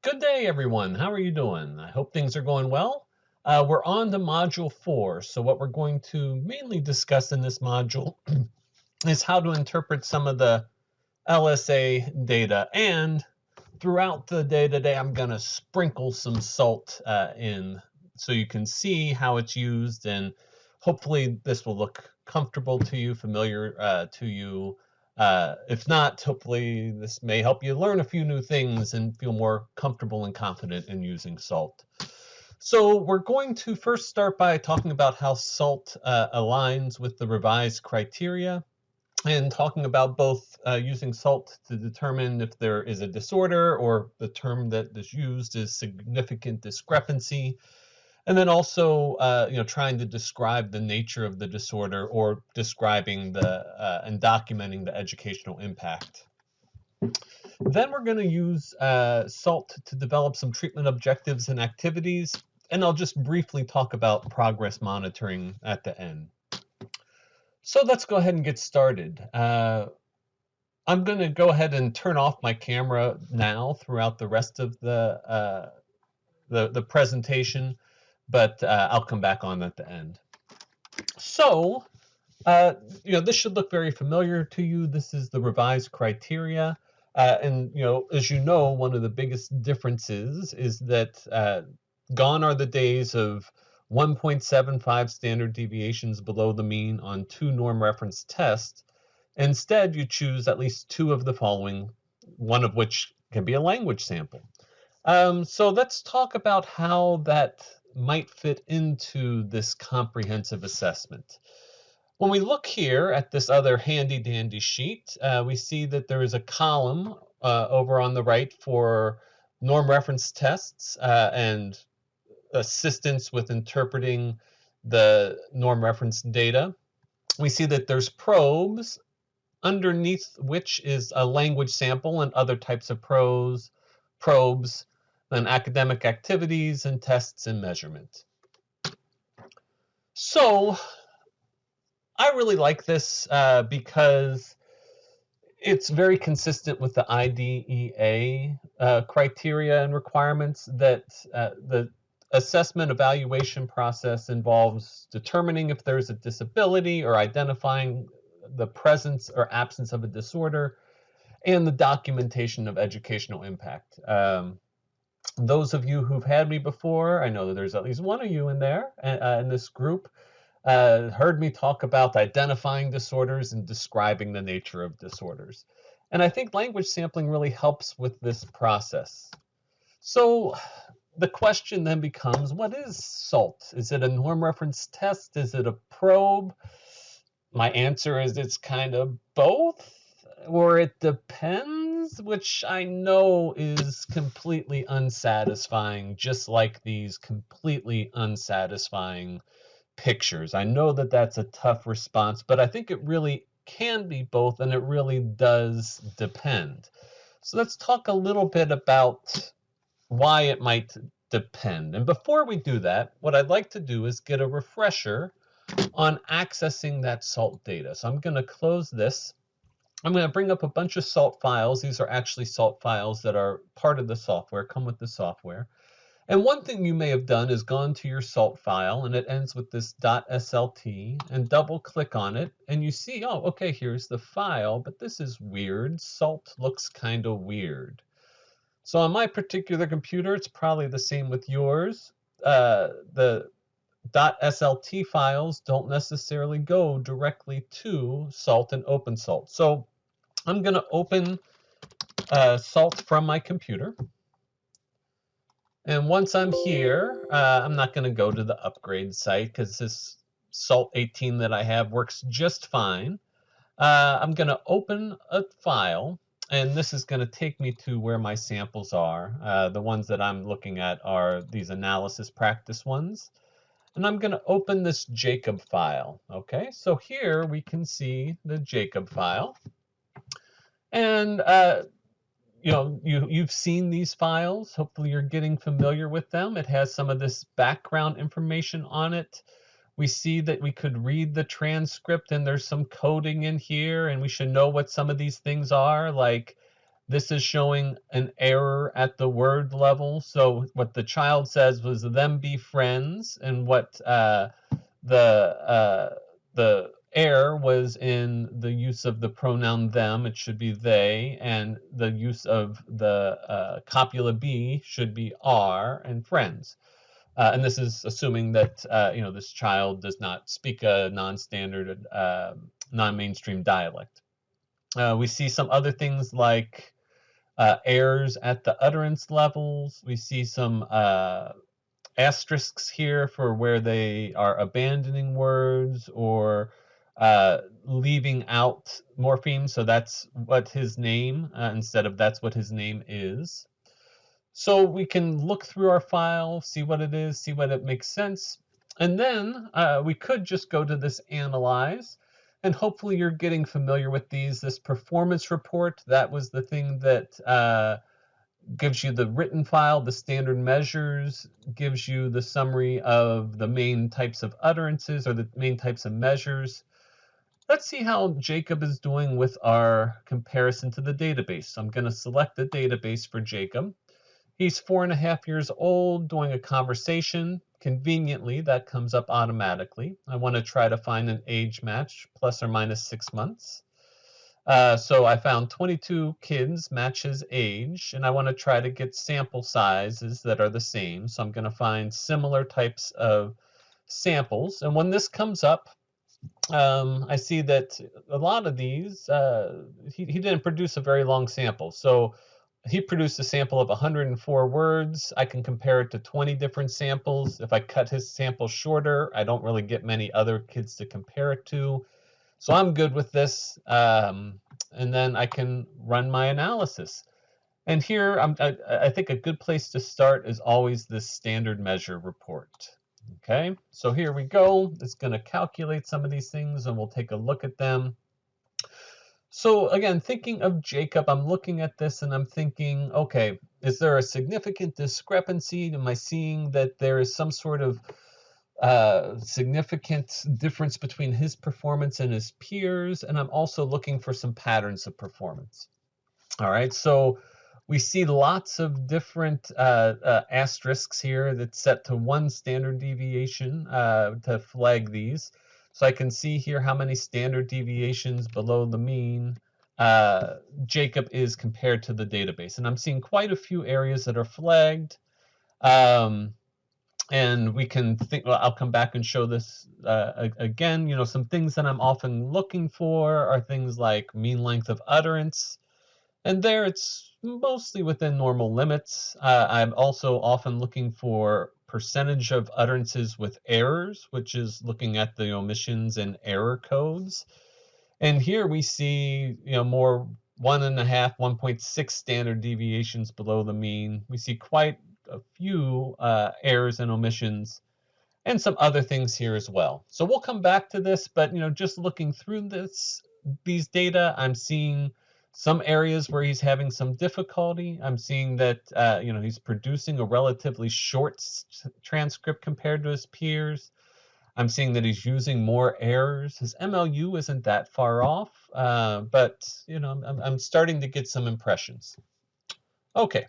Good day, everyone. How are you doing? I hope things are going well. We're on to Module 4, so what we're going to mainly discuss in this module is how to interpret some of the LSA data, and throughout the day today, I'm going to sprinkle some salt in so you can see how it's used, and hopefully this will look comfortable to you, familiar to you. If not, hopefully this may help you learn a few new things and feel more comfortable and confident in using salt. So we're going to first start by talking about how salt aligns with the revised criteria, and talking about both using salt to determine if there is a disorder or the term that is used is significant discrepancy, and then also trying to describe the nature of the disorder or describing the and documenting the educational impact. Then we're going to use SALT to develop some treatment objectives and activities, and I'll just briefly talk about progress monitoring at the end. So let's go ahead and get started. I'm going to go ahead and turn off my camera now throughout the rest of the presentation, but I'll come back on at the end. So, this should look very familiar to you. This is the revised criteria. And, as you know, one of the biggest differences is that gone are the days of 1.75 standard deviations below the mean on 2 norm reference tests. Instead, you choose at least 2 of the following, one of which can be a language sample. So let's talk about how that might fit into this comprehensive assessment. When we look here at this other handy dandy sheet, we see that there is a column over on the right for norm reference tests and assistance with interpreting the norm reference data. We see that there's probes, underneath which is a language sample and other types of probes, then academic activities and tests and measurement. So I really like this because it's very consistent with the IDEA criteria and requirements that the assessment evaluation process involves determining if there's a disability or identifying the presence or absence of a disorder, and the documentation of educational impact. Those of you who've had me before, I know that there's at least one of you in there in this group, heard me talk about identifying disorders and describing the nature of disorders. And I think language sampling really helps with this process. So the question then becomes, what is SALT? Is it a norm reference test? Is it a probe? My answer is it's kind of both, or it depends, which I know is completely unsatisfying, just like these completely unsatisfying pictures. I know that that's a tough response, but I think it really can be both, and it really does depend. So let's talk a little bit about why it might depend. And before we do that, what I'd like to do is get a refresher on accessing that SALT data. So I'm going to close this. I'm going to bring up a bunch of SALT files. These are actually SALT files that are part of the software, come with the software. And one thing you may have done is gone to your SALT file, and it ends with this .slt, and double click on it, and you see, oh, okay, here's the file, but this is weird. SALT looks kind of weird. So on my particular computer, it's probably the same with yours. The .slt files don't necessarily go directly to SALT and OpenSALT. So I'm going to open SALT from my computer. And once I'm here, I'm not going to go to the upgrade site because this SALT 18 that I have works just fine. I'm going to open a file, and this is going to take me to where my samples are. The ones that I'm looking at are these analysis practice ones. And I'm going to open this Jacob file. Okay, so here we can see the Jacob file. And you've seen these files. Hopefully you're getting familiar with them. It has some of this background information on it. We see that we could read the transcript, and there's some coding in here, and we should know what some of these things are, like This is showing an error at the word level. So what the child says was them be friends, and what the error was in the use of the pronoun them. It should be they, and the use of the copula be should be are, and friends. And this is assuming that this child does not speak a non-standard, non-mainstream dialect. We see some other things like errors at the utterance levels. We see some asterisks here for where they are abandoning words or leaving out morphemes. So that's what his name instead of that's what his name is. So we can look through our file, see what it is, see what it makes sense. And then we could just go to this analyze. And hopefully you're getting familiar with these. This performance report, that was the thing that gives you the written file, the standard measures, gives you the summary of the main types of utterances or the main types of measures. Let's see how Jacob is doing with our comparison to the database. So I'm going to select the database for Jacob. He's 4.5 years old, doing a conversation. Conveniently, that comes up automatically. I want to try to find an age match, plus or minus 6 months. So I found 22 kids match his age, and I want to try to get sample sizes that are the same. So I'm going to find similar types of samples. And when this comes up, I see that a lot of these, he didn't produce a very long sample. So he produced a sample of 104 words. I can compare it to 20 different samples. If I cut his sample shorter, I don't really get many other kids to compare it to. So I'm good with this. And then I can run my analysis. And here, I think a good place to start is always this standard measure report. Okay, so here we go. It's going to calculate some of these things, and we'll take a look at them. So again, thinking of Jacob, I'm looking at this and I'm thinking, okay, is there a significant discrepancy? Am I seeing that there is some sort of significant difference between his performance and his peers? And I'm also looking for some patterns of performance. All right, so we see lots of different asterisks here that's set to 1 standard deviation to flag these. So I can see here how many standard deviations below the mean Jacob is compared to the database. And I'm seeing quite a few areas that are flagged. And we can think, well, I'll come back and show this again. Some things that I'm often looking for are things like mean length of utterance. And there it's mostly within normal limits. I'm also often looking for percentage of utterances with errors, which is looking at the omissions and error codes. And here we see, more 1.5, 1.6 standard deviations below the mean. We see quite a few errors and omissions and some other things here as well. So we'll come back to this, but just looking through these data, I'm seeing some areas where he's having some difficulty. I'm seeing that he's producing a relatively short transcript compared to his peers. I'm seeing that he's using more errors. His MLU isn't that far off, but I'm starting to get some impressions. Okay.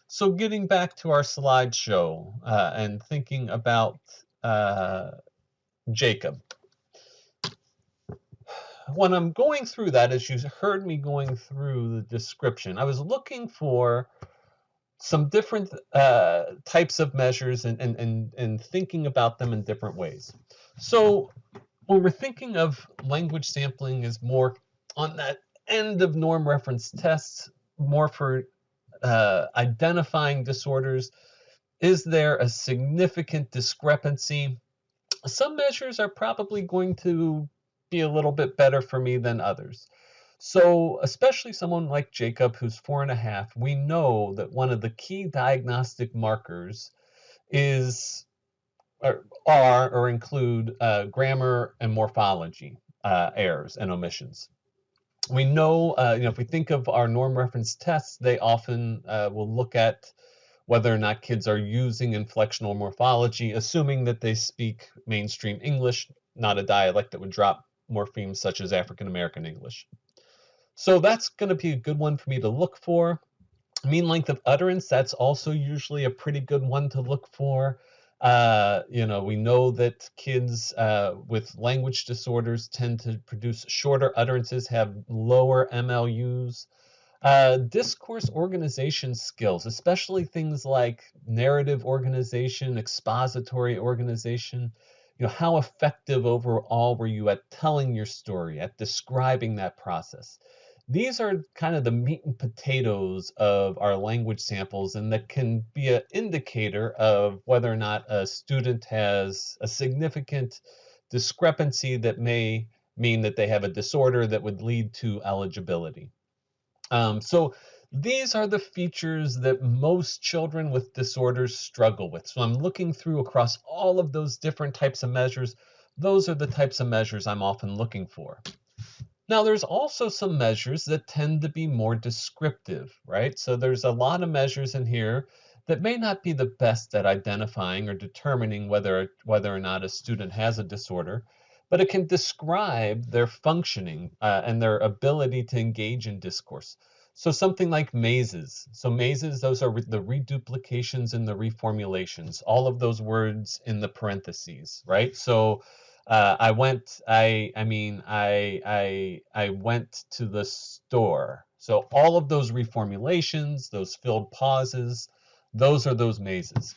So getting back to our slideshow and thinking about Jacob. When I'm going through that, as you heard me going through the description, I was looking for some different types of measures and thinking about them in different ways. So when we're thinking of language sampling as more on that end of norm reference tests, more for identifying disorders, is there a significant discrepancy? Some measures are probably going to be a little bit better for me than others. So especially someone like Jacob, who's 4.5, we know that one of the key diagnostic markers is or include grammar and morphology errors and omissions. We know, if we think of our norm reference tests, they often will look at whether or not kids are using inflectional morphology, assuming that they speak mainstream English, not a dialect that would drop morphemes such as African American English. So that's going to be a good one for me to look for. Mean length of utterance, that's also usually a pretty good one to look for. We know that kids with language disorders tend to produce shorter utterances, have lower MLUs. Discourse organization skills, especially things like narrative organization, expository organization. How effective overall were you at telling your story, at describing that process? These are kind of the meat and potatoes of our language samples, and that can be an indicator of whether or not a student has a significant discrepancy that may mean that they have a disorder that would lead to eligibility. So these are the features that most children with disorders struggle with. So I'm looking through across all of those different types of measures. Those are the types of measures I'm often looking for. Now, there's also some measures that tend to be more descriptive, right? So there's a lot of measures in here that may not be the best at identifying or determining whether or not a student has a disorder, but it can describe their functioning and their ability to engage in discourse. So something like mazes. So mazes, those are the reduplications and the reformulations, all of those words in the parentheses, right? So I went. I went to the store. So all of those reformulations, those filled pauses, those are those mazes.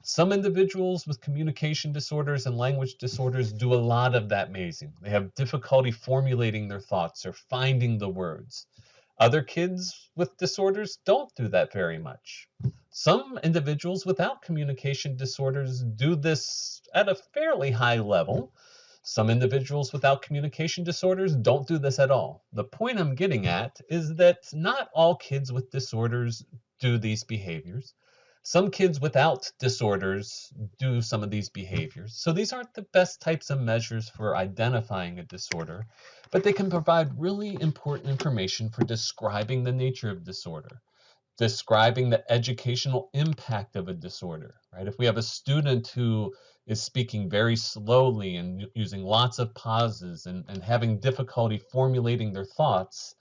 Some individuals with communication disorders and language disorders do a lot of that mazing. They have difficulty formulating their thoughts or finding the words. Other kids with disorders don't do that very much. Some individuals without communication disorders do this at a fairly high level. Some individuals without communication disorders don't do this at all. The point I'm getting at is that not all kids with disorders do these behaviors. Some kids without disorders do some of these behaviors. So these aren't the best types of measures for identifying a disorder, but they can provide really important information for describing the nature of disorder, describing the educational impact of a disorder, right? If we have a student who is speaking very slowly and using lots of pauses and having difficulty formulating their thoughts,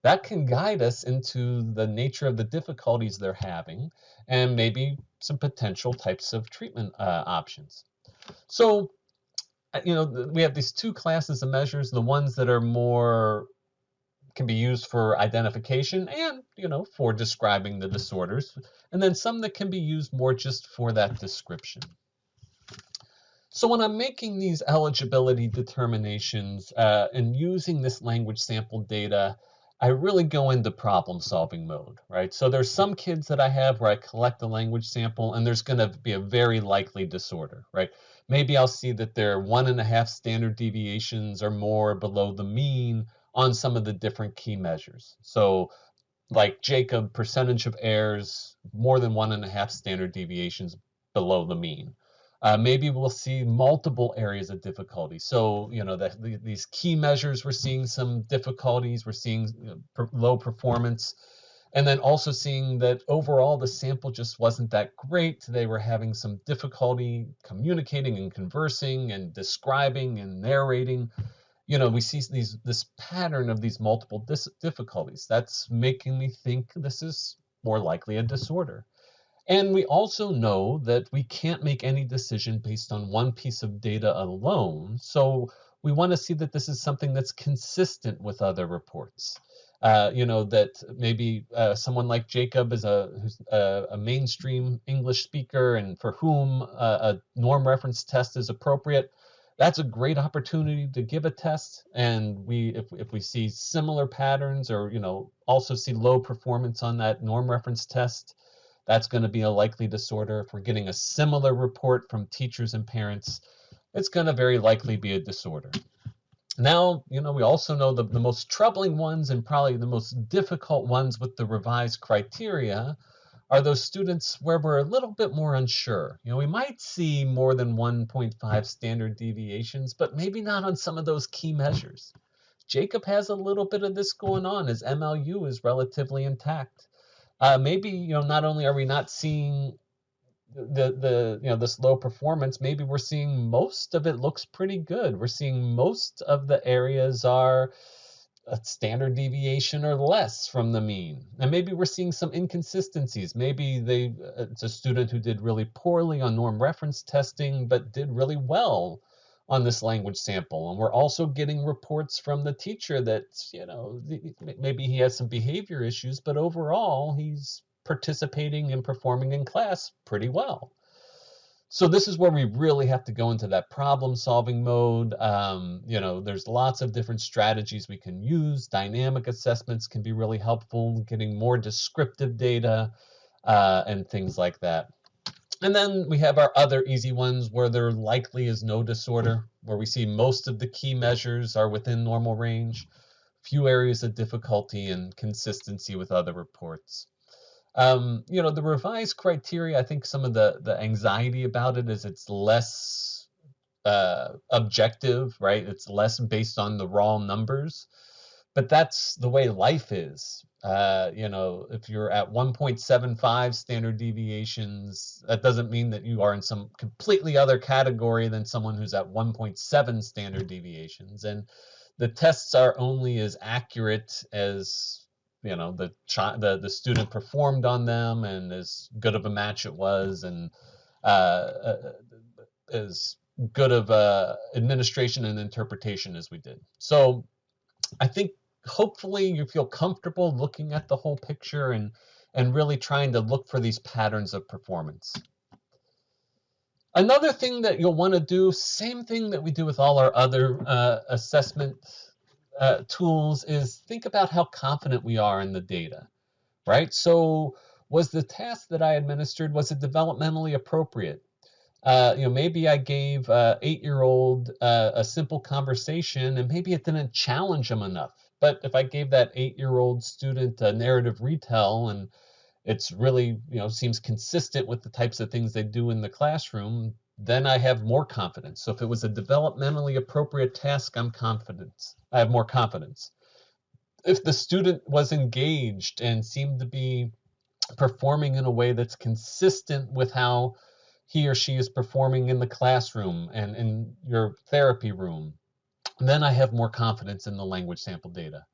that can guide us into the nature of the difficulties they're having and maybe some potential types of treatment options. So, we have these two classes of measures, the ones that are more can be used for identification and, for describing the disorders, and then some that can be used more just for that description. So when I'm making these eligibility determinations and using this language sample data, I really go into problem solving mode, right? So there's some kids that I have where I collect the language sample and there's going to be a very likely disorder, right? Maybe I'll see that they're 1.5 standard deviations or more below the mean on some of the different key measures. So like Jacob, percentage of errors, more than 1.5 standard deviations below the mean. Maybe we'll see multiple areas of difficulty. So, these key measures, we're seeing some difficulties, we're seeing low performance, and then also seeing that overall the sample just wasn't that great. They were having some difficulty communicating and conversing and describing and narrating. We see this pattern of these multiple difficulties. That's making me think this is more likely a disorder. And we also know that we can't make any decision based on one piece of data alone. So we want to see that this is something that's consistent with other reports. That maybe someone like Jacob is who's a mainstream English speaker and for whom a norm reference test is appropriate. That's a great opportunity to give a test. And if we see similar patterns or, also see low performance on that norm reference test, that's going to be a likely disorder. If we're getting a similar report from teachers and parents, it's going to very likely be a disorder. Now, we also know the most troubling ones and probably the most difficult ones with the revised criteria are those students where we're a little bit more unsure. We might see more than 1.5 standard deviations, but maybe not on some of those key measures. Jacob has a little bit of this going on. His MLU is relatively intact. Maybe, not only are we not seeing this low performance, maybe we're seeing most of it looks pretty good. We're seeing most of the areas are a standard deviation or less from the mean. And maybe we're seeing some inconsistencies. Maybe it's a student who did really poorly on norm reference testing, but did really well on this language sample. And we're also getting reports from the teacher that, maybe he has some behavior issues, but overall he's participating and performing in class pretty well. So this is where we really have to go into that problem-solving mode. There's lots of different strategies we can use. Dynamic assessments can be really helpful, getting more descriptive data and things like that. And then we have our other easy ones where there likely is no disorder, where we see most of the key measures are within normal range, few areas of difficulty, and consistency with other reports. The revised criteria, I think some of the anxiety about it is it's less objective, right? It's less based on the raw numbers, but that's the way life is. If you're at 1.75 standard deviations, that doesn't mean that you are in some completely other category than someone who's at 1.7 standard deviations. And the tests are only as accurate as the student performed on them, and as good of a match it was, and as good of administration and interpretation as we did. So I think hopefully you feel comfortable looking at the whole picture and really trying to look for these patterns of performance. Another thing that you'll want to do, same thing that we do with all our other assessment tools, is think about how confident we are in the data, right? So was the task that I administered, was it developmentally appropriate? Maybe I gave an 8-year-old a simple conversation and maybe it didn't challenge him enough. But if I gave that 8-year-old student a narrative retell and it's really, seems consistent with the types of things they do in the classroom, then I have more confidence. So if it was a developmentally appropriate task, I have more confidence. If the student was engaged and seemed to be performing in a way that's consistent with how he or she is performing in the classroom and in your therapy room, then I have more confidence in the language sample data.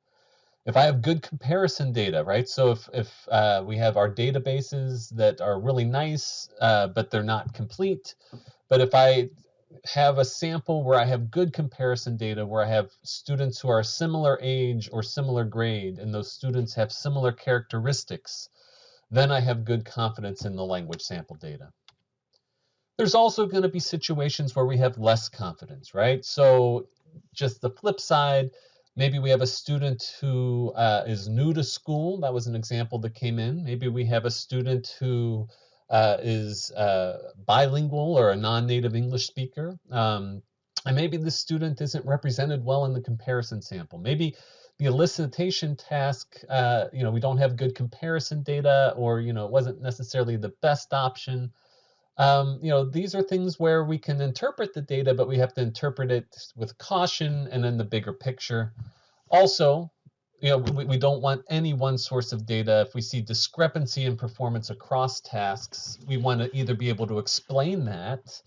If I have good comparison data, right? So if we have our databases that are really nice, but they're not complete, but if I have a sample where I have good comparison data, where I have students who are similar age or similar grade, and those students have similar characteristics, then I have good confidence in the language sample data. There's also going to be situations where we have less confidence, right? So just the flip side, maybe we have a student who is new to school. That was an example that came in. Maybe we have a student who is bilingual or a non-native English speaker. And maybe the student isn't represented well in the comparison sample. Maybe the elicitation task, we don't have good comparison data, or, it wasn't necessarily the best option. These are things where we can interpret the data, but we have to interpret it with caution and in the bigger picture. Also, we don't want any one source of data. If we see discrepancy in performance across tasks, we want to either be able to explain that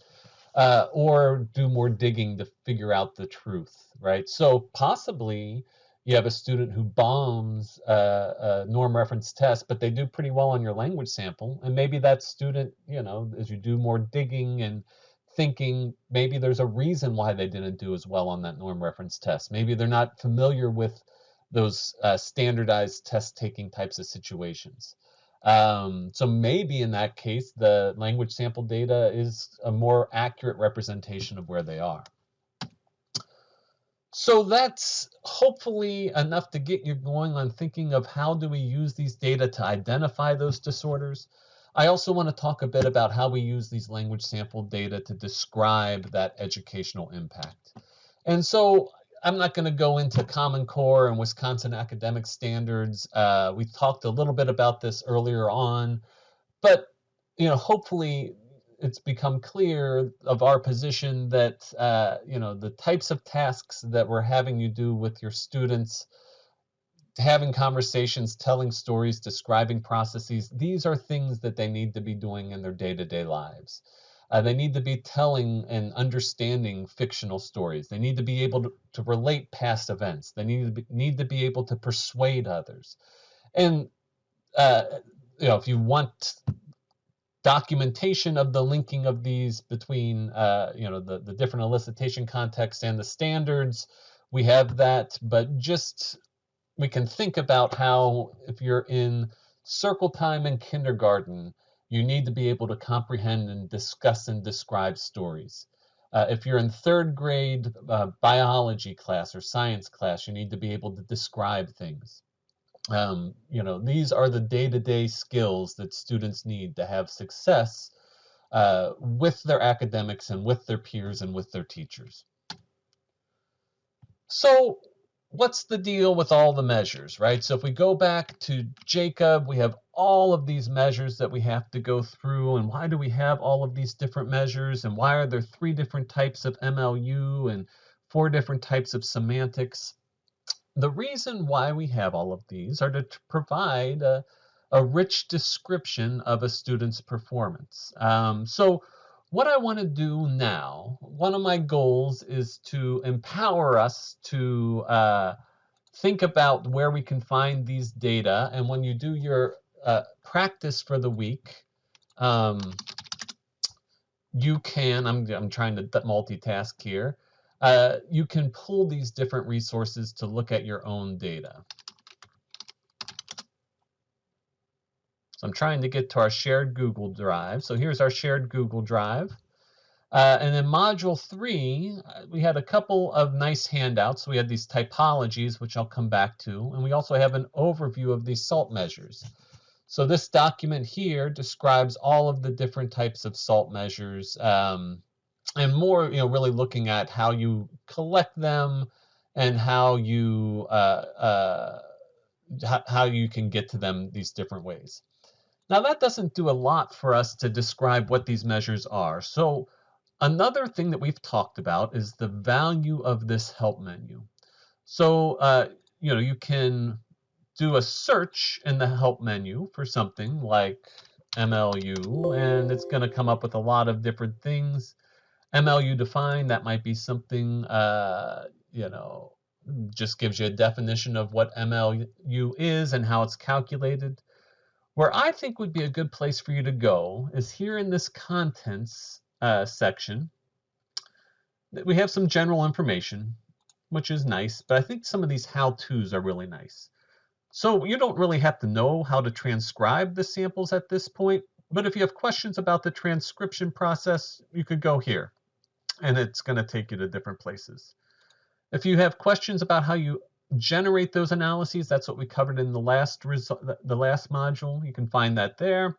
or do more digging to figure out the truth, right? So possibly you have a student who bombs a norm reference test, but they do pretty well on your language sample. And maybe that student, as you do more digging and thinking, maybe there's a reason why they didn't do as well on that norm reference test. Maybe they're not familiar with those standardized test taking types of situations. So maybe in that case, the language sample data is a more accurate representation of where they are. So that's hopefully enough to get you going on thinking of how do we use these data to identify those disorders. I also want to talk a bit about how we use these language sample data to describe that educational impact. And so I'm not going to go into Common Core and Wisconsin academic standards. We talked a little bit about this earlier on, but hopefully it's become clear of our position that the types of tasks that we're having you do with your students, having conversations, telling stories, describing processes, these are things that they need to be doing in their day-to-day lives. They need to be telling and understanding fictional stories. They need to be able to relate past events. They need to be able to persuade others. And if you want documentation of the linking of these between the different elicitation contexts and the standards, we have that. But just we can think about how if you're in circle time in kindergarten, you need to be able to comprehend and discuss and describe stories. If you're in third grade biology class or science class, you need to be able to describe things. These are the day-to-day skills that students need to have success with their academics and with their peers and with their teachers. So what's the deal with all the measures, right? So if we go back to Jacob, we have all of these measures that we have to go through. And why do we have all of these different measures? And why are there 3 different types of MLU and 4 different types of semantics? The reason why we have all of these are to provide a rich description of a student's performance. So what I want to do now, one of my goals is to empower us to think about where we can find these data. And when you do your practice for the week, you can, I'm trying to multitask here, you can pull these different resources to look at your own data. So I'm trying to get to our shared Google Drive. So here's our shared Google Drive. And in Module 3, we had a couple of nice handouts. We had these typologies, which I'll come back to. And we also have an overview of these SALT measures. So this document here describes all of the different types of SALT measures, and more, really looking at how you collect them and how you can get to them these different ways. Now that doesn't do a lot for us to describe what these measures are. So another thing that we've talked about is the value of this help menu. So you can do a search in the help menu for something like MLU, and it's going to come up with a lot of different things. MLU defined, that might be something, just gives you a definition of what MLU is and how it's calculated. Where I think would be a good place for you to go is here in this contents section. We have some general information, which is nice, but I think some of these how-tos are really nice. So you don't really have to know how to transcribe the samples at this point, but if you have questions about the transcription process, you could go here, and it's going to take you to different places. If you have questions about how you generate those analyses, that's what we covered in the last module. You can find that there.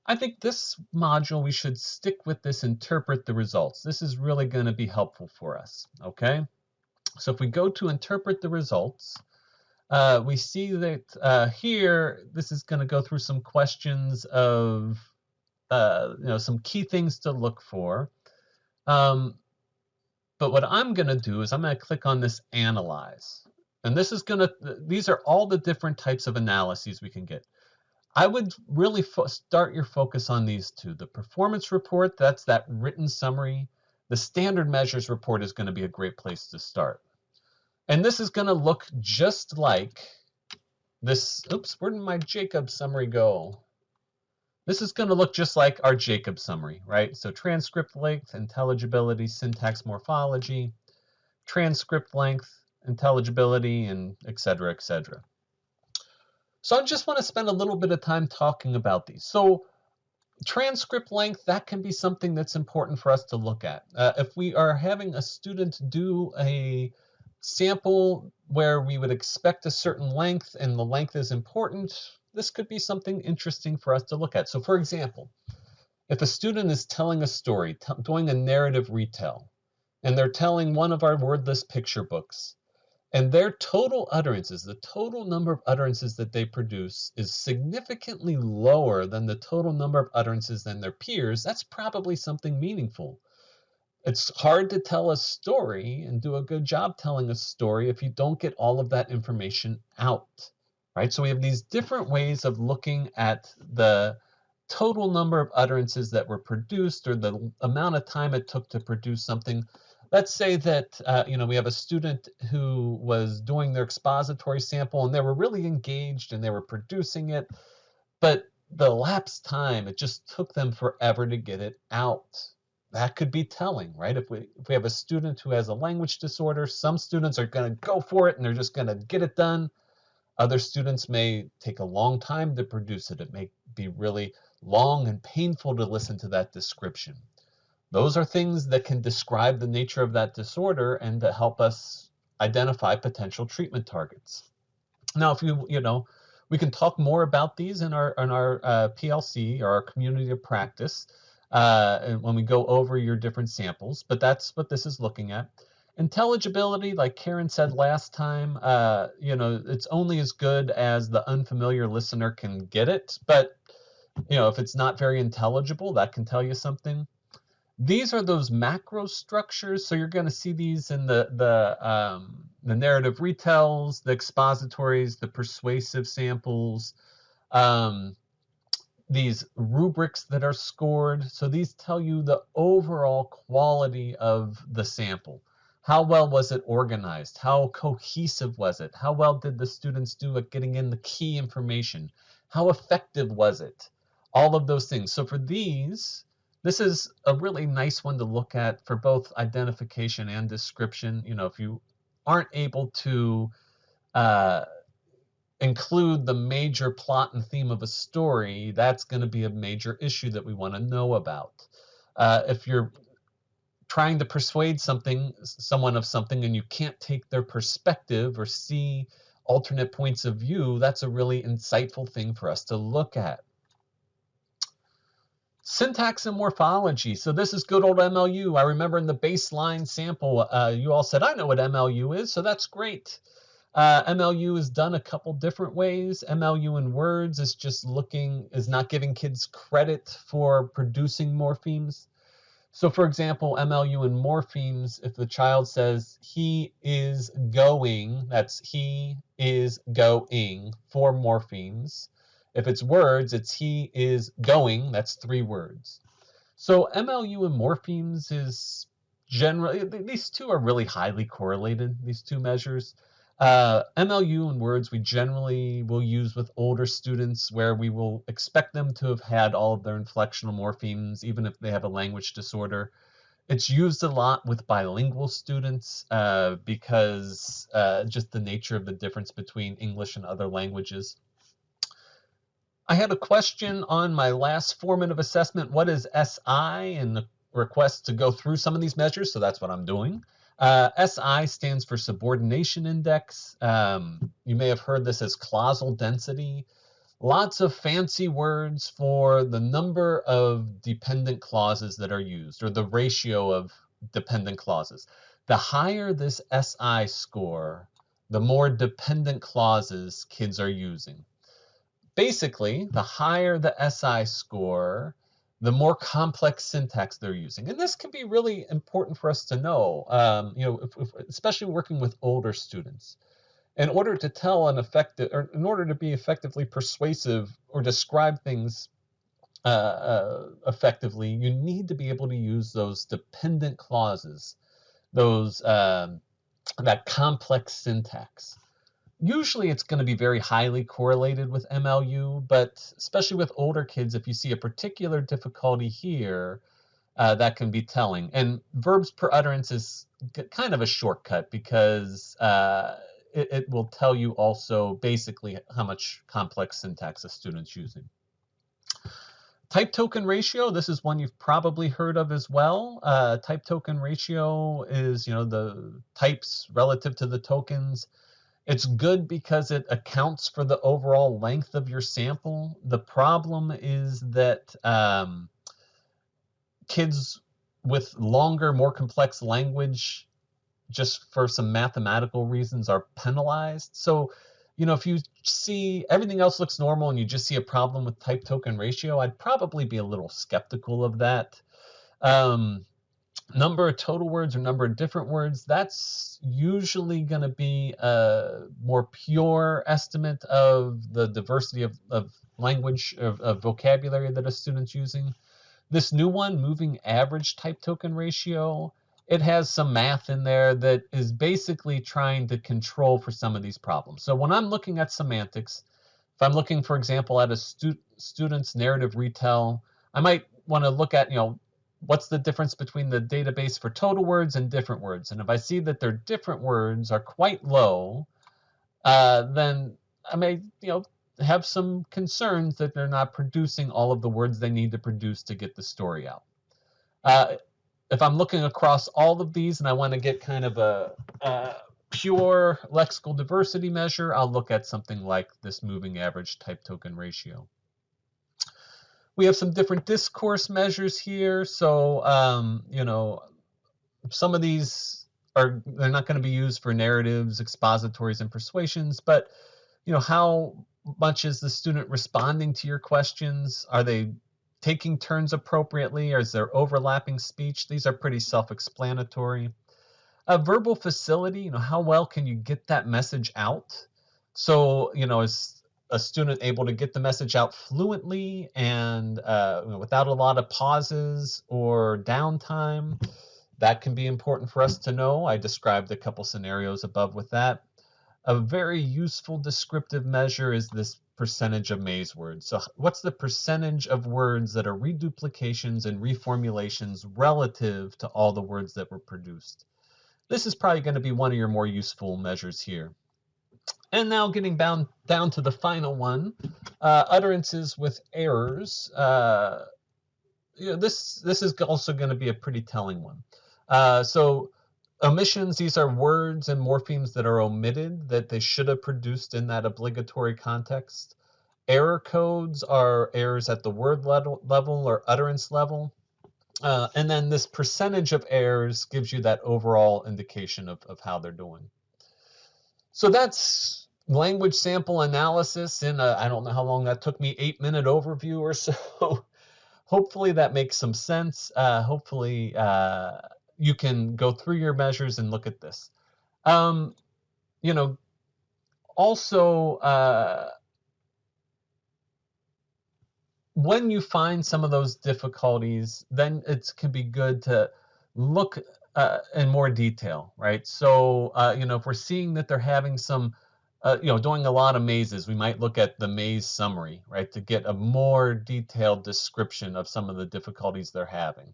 I think this module, we should stick with this interpret the results. This is really going to be helpful for us, okay? So if we go to interpret the results, we see that here, this is going to go through some questions of, some key things to look for. But what I'm going to do is I'm going to click on this analyze. And this is going to, these are all the different types of analyses we can get. I would really start your focus on these 2. The performance report, that's that written summary. The standard measures report is going to be a great place to start. And this is going to look just like this. Oops, where did my Jacob summary go? This is going to look just like our Jacob summary, right? So transcript length, intelligibility, syntax, morphology, transcript length, intelligibility, and et cetera, et cetera. So I just want to spend a little bit of time talking about these. So transcript length, that can be something that's important for us to look at. If we are having a student do a sample where we would expect a certain length and the length is important, this could be something interesting for us to look at. So for example, if a student is telling a story, doing a narrative retell, and they're telling one of our wordless picture books, and their total utterances, the total number of utterances that they produce is significantly lower than the total number of utterances than their peers, that's probably something meaningful. It's hard to tell a story and do a good job telling a story if you don't get all of that information out, right? So we have these different ways of looking at the total number of utterances that were produced, or the amount of time it took to produce something. Let's say that we have a student who was doing their expository sample and they were really engaged and they were producing it, but the elapsed time, it just took them forever to get it out. That could be telling, right? If we have a student who has a language disorder, some students are going to go for it and they're just going to get it done. Other students may take a long time to produce it. It may be really long and painful to listen to that description. Those are things that can describe the nature of that disorder and to help us identify potential treatment targets. Now, if we can talk more about these in our PLC, or our community of practice, when we go over your different samples, but that's what this is looking at. Intelligibility, like Karen said last time, it's only as good as the unfamiliar listener can get it, but if it's not very intelligible, that can tell you something. These are those macro structures, so you're going to see these in the narrative retells, the expositories, the persuasive samples, these rubrics that are scored. So these tell you the overall quality of the sample. How well was it organized? How cohesive was it? How well did the students do at getting in the key information? How effective was it? All of those things. So for these, this is a really nice one to look at for both identification and description. If you aren't able to include the major plot and theme of a story, that's going to be a major issue that we want to know about. If you're trying to persuade someone of something and you can't take their perspective or see alternate points of view, that's a really insightful thing for us to look at. Syntax and morphology. So this is good old MLU. I remember in the baseline sample, you all said, I know what MLU is, so that's great. MLU is done a couple different ways. MLU in words is not giving kids credit for producing morphemes. So for example, MLU in morphemes, if the child says he is going, that's he is going, 4 morphemes. If it's words, it's he is going, that's 3 words. So MLU and morphemes is generally, these two are really highly correlated, these two measures. MLU and words we generally will use with older students, where we will expect them to have had all of their inflectional morphemes, even if they have a language disorder. It's used a lot with bilingual students because just the nature of the difference between English and other languages. I had a question on my last formative assessment, what is SI, and the request to go through some of these measures, so that's what I'm doing. SI stands for subordination index. You may have heard this as clausal density. Lots of fancy words for the number of dependent clauses that are used, or the ratio of dependent clauses. The higher this SI score, the more dependent clauses kids are using. Basically, the higher the SI score, the more complex syntax they're using. And this can be really important for us to know, especially working with older students. In order to tell in order to be effectively persuasive or describe things effectively, you need to be able to use those dependent clauses, that complex syntax. Usually it's going to be very highly correlated with MLU, but especially with older kids, if you see a particular difficulty here, that can be telling. And verbs per utterance is kind of a shortcut, because it will tell you also basically how much complex syntax a student's using. Type token ratio, this is one you've probably heard of as well. Type token ratio is, the types relative to the tokens. It's good because it accounts for the overall length of your sample. The problem is that kids with longer, more complex language, just for some mathematical reasons, are penalized. So, if you see everything else looks normal and you just see a problem with type token ratio, I'd probably be a little skeptical of that. Number of total words or number of different words, that's usually going to be a more pure estimate of the diversity of language, of vocabulary that a student's using. This new one, moving average type token ratio, it has some math in there that is basically trying to control for some of these problems. So when I'm looking at semantics, if I'm looking, for example, at a student's narrative retell, I might want to look at, what's the difference between the database for total words and different words. And if I see that their different words are quite low, then I may, have some concerns that they're not producing all of the words they need to produce to get the story out. If I'm looking across all of these and I want to get kind of a pure lexical diversity measure, I'll look at something like this moving average type token ratio. We have some different discourse measures here. So, some of these they're not going to be used for narratives, expositories, and persuasions, but how much is the student responding to your questions? Are they taking turns appropriately, or is there overlapping speech? These are pretty self-explanatory. Verbal facility, how well can you get that message out? So, is a student able to get the message out fluently and without a lot of pauses or downtime? That can be important for us to know. I described a couple scenarios above with that. A very useful descriptive measure is this percentage of maze words. So what's the percentage of words that are reduplications and reformulations relative to all the words that were produced? This is probably going to be one of your more useful measures here. And now getting down to the final one, utterances with errors. This is also going to be a pretty telling one. So omissions, these are words and morphemes that are omitted that they should have produced in that obligatory context. Error codes are errors at the word level or utterance level. And then this percentage of errors gives you that overall indication of how they're doing. So that's language sample analysis in I don't know how long that took me, 8-minute overview or so. Hopefully that makes some sense. Hopefully you can go through your measures and look at this. Also, when you find some of those difficulties, then it can be good to look in more detail, right? So, if we're seeing that they're having some, doing a lot of mazes, we might look at the maze summary, right, to get a more detailed description of some of the difficulties they're having,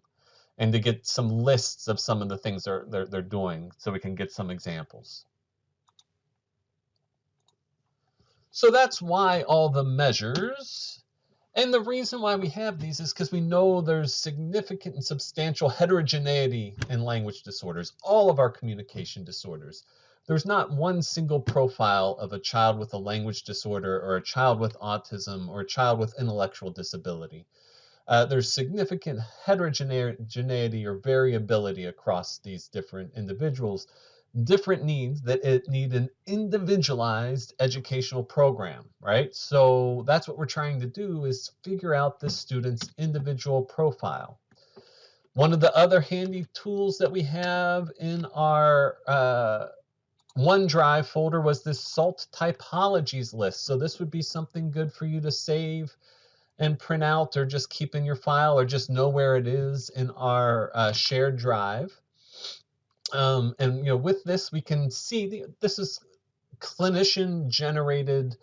and to get some lists of some of the things they're doing, so we can get some examples. So that's why all the measures. And the reason why we have these is because we know there's significant and substantial heterogeneity in language disorders, all of our communication disorders. There's not one single profile of a child with a language disorder or a child with autism or a child with intellectual disability. There's significant heterogeneity or variability across these different individuals, different needs that need an individualized educational program, right? So that's what we're trying to do, is figure out this student's individual profile. One of the other handy tools that we have in our OneDrive folder was this SALT typologies list. So this would be something good for you to save and print out, or just keep in your file, or just know where it is in our shared drive. And with this, we can see this is clinician generated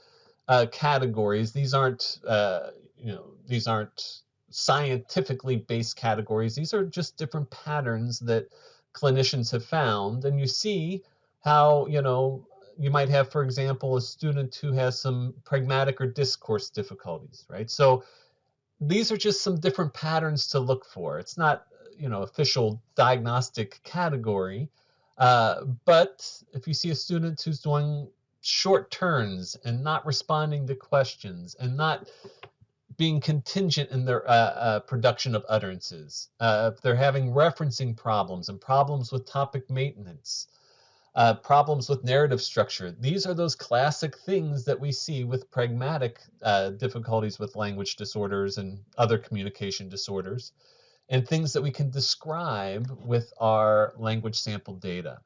categories. These aren't these aren't scientifically based categories. These are just different patterns that clinicians have found. And you see how you might have, for example, a student who has some pragmatic or discourse difficulties, right? So these are just some different patterns to look for. It's not official diagnostic category, but if you see a student who's doing short turns and not responding to questions and not being contingent in their production of utterances, if they're having referencing problems and problems with topic maintenance, problems with narrative structure. These are those classic things that we see with pragmatic difficulties with language disorders and other communication disorders. and things that we can describe with our language sample data.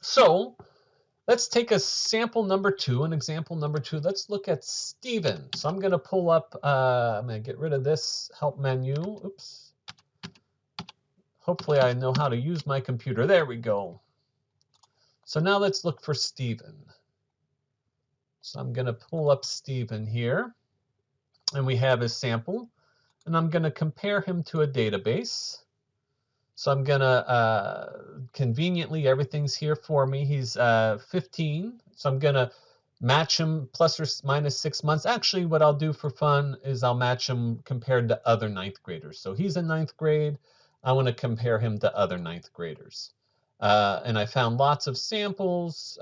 So let's take a sample number 2, an example number 2. Let's look at Stephen. So I'm going to pull up, I'm going to get rid of this help menu. Oops. Hopefully I know how to use my computer. There we go. So now let's look for Stephen. So I'm going to pull up Stephen here, and we have his sample, and I'm going to compare him to a database. So I'm going to, conveniently, everything's here for me. He's 15, so I'm going to match him plus or minus 6 months. Actually, what I'll do for fun is I'll match him compared to other 9th graders. So he's in 9th grade. I want to compare him to other 9th graders. And I found lots of samples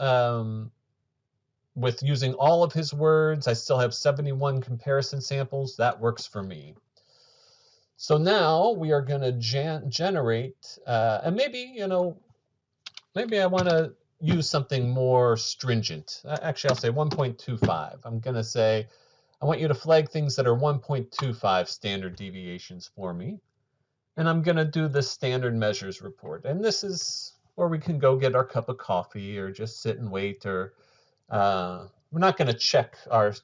with using all of his words. I still have 71 comparison samples. That works for me. So now we are going to generate, and maybe, maybe I want to use something more stringent. Actually, I'll say 1.25. I'm going to say, I want you to flag things that are 1.25 standard deviations for me. And I'm going to do the standard measures report. And this is where we can go get our cup of coffee or just sit and wait, or we're not going to check our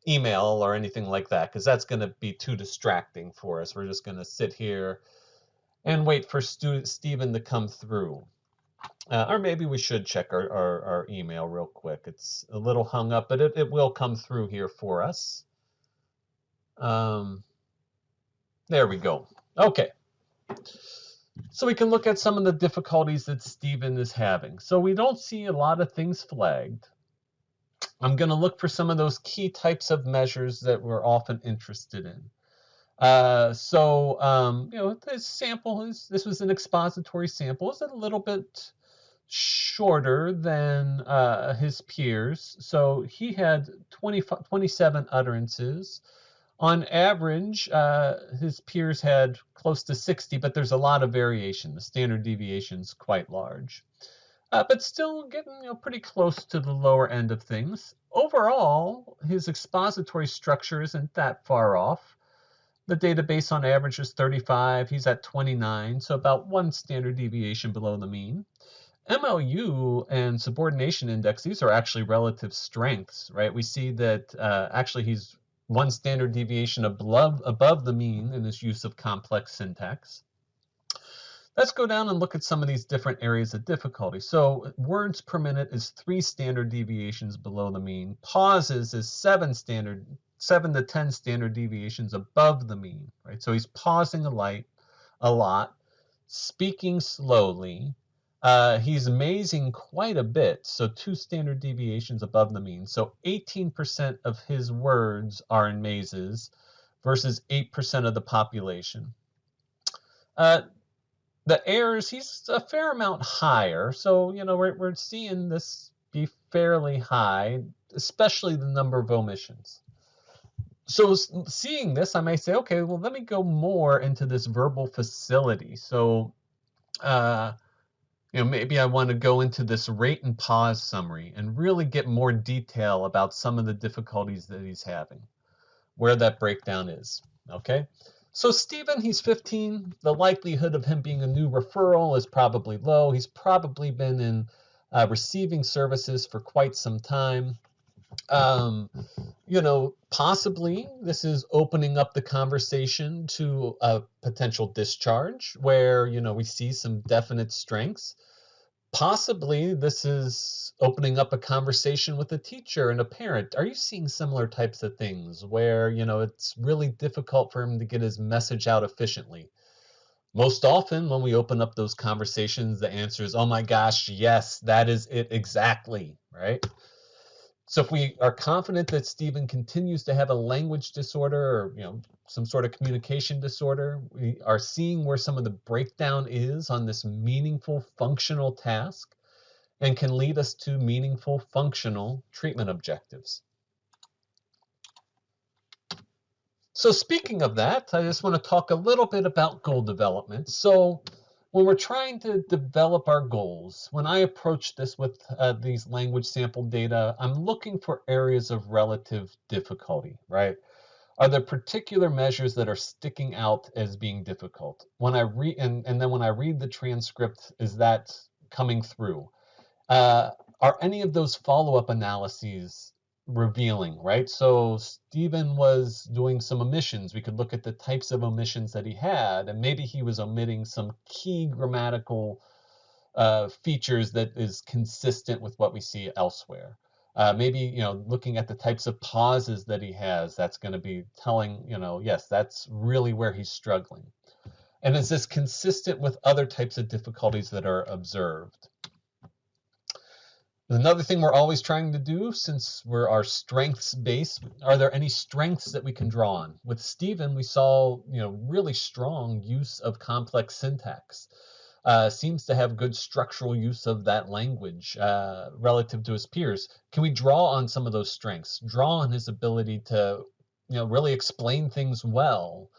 email or anything like that, because that's going to be too distracting for us. We're just going to sit here and wait for Stephen to come through. Or maybe we should check our email real quick. It's a little hung up, but it will come through here for us. There we go. Okay. So we can look at some of the difficulties that Stephen is having. So we don't see a lot of things flagged. I'm going to look for some of those key types of measures that we're often interested in. This sample this was an expository sample. It's a little bit shorter than his peers. So he had 27 utterances. On average, his peers had close to 60, but there's a lot of variation. The standard deviation is quite large. But still getting pretty close to the lower end of things. Overall, his expository structure isn't that far off. The database on average is 35. He's at 29, so about 1 standard deviation below the mean. MLU and subordination index, these are actually relative strengths, right? We see that actually he's 1 standard deviation above the mean in his use of complex syntax. Let's go down and look at some of these different areas of difficulty. So words per minute is 3 standard deviations below the mean. Pauses is 7 to 10 standard deviations above the mean, right? So he's pausing a lot, speaking slowly. He's mazing quite a bit, so 2 standard deviations above the mean. So 18% of his words are in mazes versus 8% of the population. The errors, he's a fair amount higher, so we're seeing this be fairly high, especially the number of omissions. So seeing this, I may say, okay, well, let me go more into this verbal facility. So maybe I want to go into this rate and pause summary and really get more detail about some of the difficulties that he's having, where that breakdown is. Okay. So Stephen, he's 15. The likelihood of him being a new referral is probably low. He's probably been in receiving services for quite some time. Possibly this is opening up the conversation to a potential discharge where, we see some definite strengths. Possibly this is opening up a conversation with a teacher and a parent. Are you seeing similar types of things where, it's really difficult for him to get his message out efficiently? Most often when we open up those conversations, the answer is, oh my gosh, yes, that is it exactly, right? So if we are confident that Stephen continues to have a language disorder or, some sort of communication disorder, we are seeing where some of the breakdown is on this meaningful functional task and can lead us to meaningful functional treatment objectives. So speaking of that, I just want to talk a little bit about goal development. So when we're trying to develop our goals, when I approach this with these language sample data, I'm looking for areas of relative difficulty, right? Are there particular measures that are sticking out as being difficult? When I read, and then when I read the transcript, is that coming through? Uh, are any of those follow-up analyses revealing, right? So Stephen was doing some omissions. We could look at the types of omissions that he had, and maybe he was omitting some key grammatical features that is consistent with what we see elsewhere. Maybe, looking at the types of pauses that he has, that's going to be telling, yes, that's really where he's struggling. And is this consistent with other types of difficulties that are observed? Another thing we're always trying to do, since we're our strengths based, are there any strengths that we can draw on? With Stephen, we saw, really strong use of complex syntax. Seems to have good structural use of that language relative to his peers. Can we draw on some of those strengths? Draw on his ability to, really explain things well,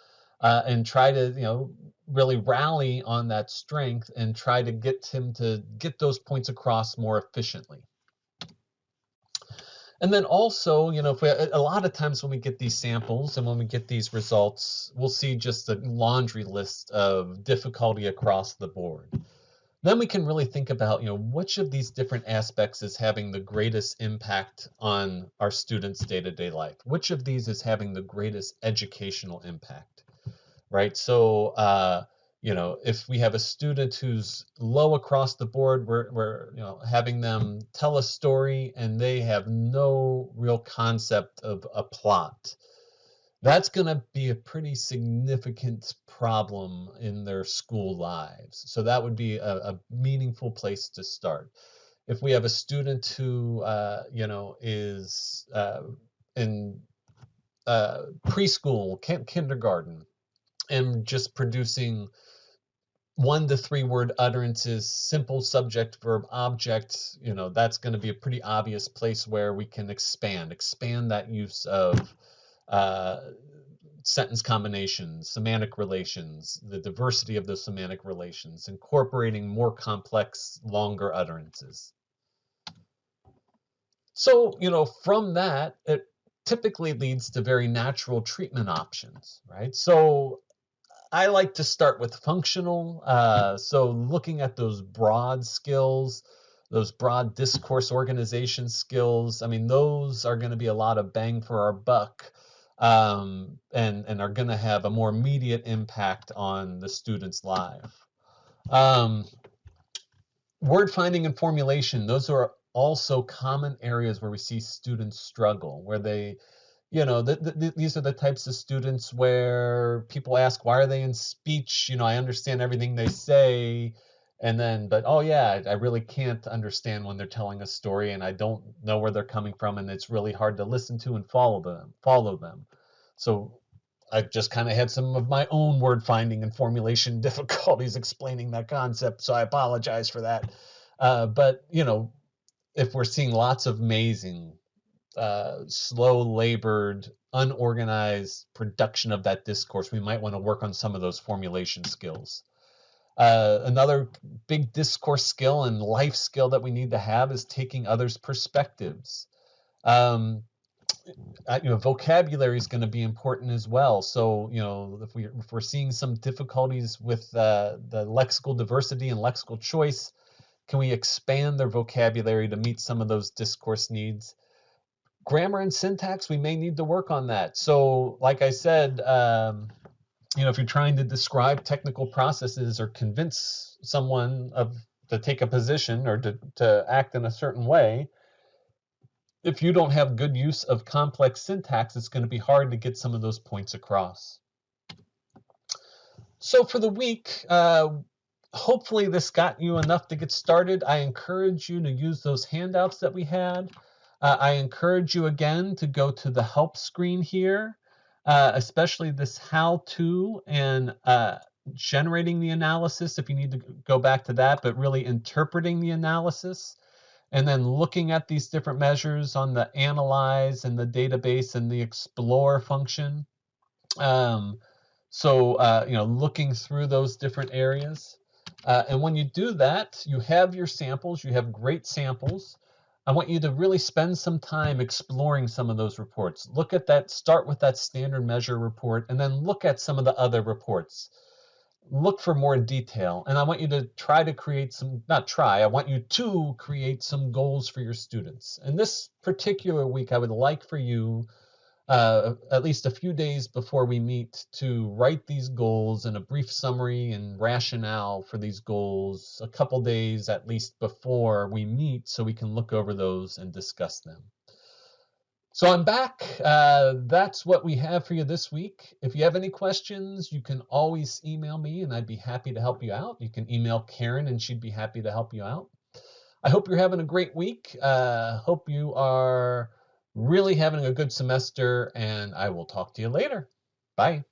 and try to, really rally on that strength and try to get him to get those points across more efficiently. And then also, if a lot of times when we get these samples and when we get these results, we'll see just a laundry list of difficulty across the board. Then we can really think about, which of these different aspects is having the greatest impact on our students' day-to-day life? Which of these is having the greatest educational impact, right? So, if we have a student who's low across the board, we're having them tell a story and they have no real concept of a plot. That's going to be a pretty significant problem in their school lives. So that would be a meaningful place to start. If we have a student who, is in preschool, kindergarten, and just producing 1 to 3 word utterances, simple subject, verb, object, that's going to be a pretty obvious place where we can expand that use of sentence combinations, semantic relations, the diversity of the semantic relations, incorporating more complex, longer utterances. So, from that, it typically leads to very natural treatment options, right? So I like to start with functional. So looking at those broad skills, those broad discourse organization skills, those are going to be a lot of bang for our buck, and are going to have a more immediate impact on the student's life. Word finding and formulation, those are also common areas where we see students struggle, where they these are the types of students where people ask, why are they in speech? I understand everything they say. And then, but, oh yeah, I really can't understand when they're telling a story and I don't know where they're coming from. And it's really hard to listen to and follow them. So I just kind of had some of my own word finding and formulation difficulties explaining that concept. So I apologize for that. But, if we're seeing lots of amazing, slow-labored, unorganized production of that discourse, we might want to work on some of those formulation skills. Another big discourse skill and life skill that we need to have is taking others' perspectives. Vocabulary is going to be important as well. So, if we're seeing some difficulties with the lexical diversity and lexical choice, can we expand their vocabulary to meet some of those discourse needs? Grammar and syntax, we may need to work on that. So, like I said, if you're trying to describe technical processes or convince someone to take a position or to act in a certain way, if you don't have good use of complex syntax, it's going to be hard to get some of those points across. So for the week, hopefully this got you enough to get started. I encourage you to use those handouts that we had. I encourage you again to go to the help screen here, especially this how-to and generating the analysis if you need to go back to that, but really interpreting the analysis. And then looking at these different measures on the analyze and the database and the explore function. Looking through those different areas. And when you do that, you have your samples, you have great samples. I want you to really spend some time exploring some of those reports. Look at that, start with that standard measure report, and then look at some of the other reports. Look for more detail. And I want you to try to create some, not try, I want you to create some goals for your students. And this particular week, I would like for you, at least a few days before we meet, to write these goals and a brief summary and rationale for these goals a couple days at least before we meet so we can look over those and discuss them. So I'm back. That's what we have for you this week. If you have any questions, you can always email me and I'd be happy to help you out. You can email Karen and she'd be happy to help you out. I hope you're having a great week. Hope you are really having a good semester, and I will talk to you later. Bye.